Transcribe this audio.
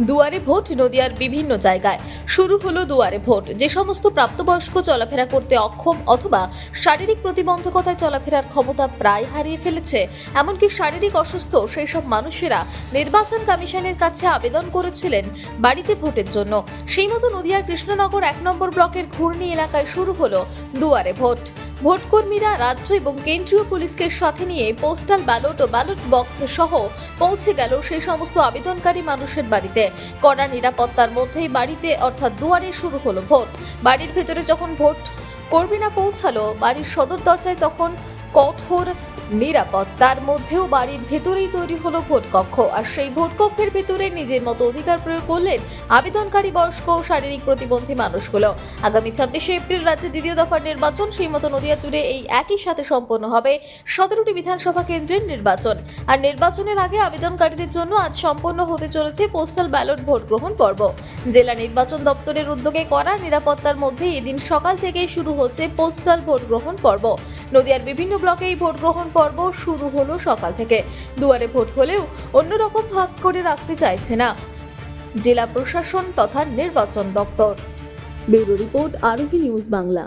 দুয়ারে ভোট নদিয়ার বিভিন্ন জায়গায় শুরু হলো দুয়ারে ভোট। যে সমস্ত প্রাপ্তবয়স্ক চলাফেরা করতে অক্ষম অথবা শারীরিক প্রতিবন্ধকতায় চলাফেরার ক্ষমতা প্রায় হারিয়ে ফেলেছে, এমনকি শারীরিক অসুস্থ সেই সব মানুষেরা নির্বাচন কমিশনের কাছে আবেদন করেছিলেন বাড়িতে ভোটের জন্য। সেই মতো নদিয়ার কৃষ্ণনগর 1 নম্বর ব্লকের ঘূর্ণি এলাকায় শুরু হলো দুয়ারে ভোট। ভোটকর্মীরা রাজ্য এবং কেন্দ্রীয় পুলিশকে সাথে নিয়ে পোস্টাল ব্যালট ও ব্যালট বক্স সহ পৌঁছে গেল সেই সমস্ত আবেদনকারী মানুষের বাড়িতে। কড়া নিরাপত্তার মধ্যেই বাড়িতে অর্থাৎ দুয়ারে শুরু হলো ভোট। বাড়ির ভেতরে যখন ভোট কর্মীরা পৌঁছালো বাড়ির সদর দরজায়, তখন কঠোর নিরাপত্তার মধ্যেও বাড়ির ভেতরেই তৈরি হলো ভোট কক্ষ। আর সেই ভোট কক্ষের ভেতরে নিজের মতো অধিকার প্রয়োগ করলেন আবেদনকারী বয়স্ক ও শারীরিক প্রতিবন্ধী মানুষগুলো। আগামী 26শে এপ্রিল রাজ্যে দ্বিতীয় দফার নির্বাচন, সেই মতো নদিয়া জুড়ে এই একই সাথে সম্পন্ন হবে 17টি বিধানসভা কেন্দ্রের নির্বাচন। আর নির্বাচনের আগে আবেদনকারীদের জন্য আজ সম্পন্ন হতে চলেছে পোস্টাল ব্যালট ভোট গ্রহণ পর্ব। জেলা নির্বাচন দপ্তরের উদ্যোগে করা নিরাপত্তার মধ্যে এদিন সকাল থেকেই শুরু হচ্ছে পোস্টাল ভোট গ্রহণ পর্ব। নদিয়ার বিভিন্ন ব্লকে এই ভোট গ্রহণ পর্ব শুরু হলো সকাল থেকে। দুয়ারে ভোট হলেও অন্যরকম ভাগ করে রাখতে চাইছে না জেলা প্রশাসন তথা নির্বাচন দপ্তর। ব্যুরো রিপোর্ট, আরোহী নিউজ বাংলা।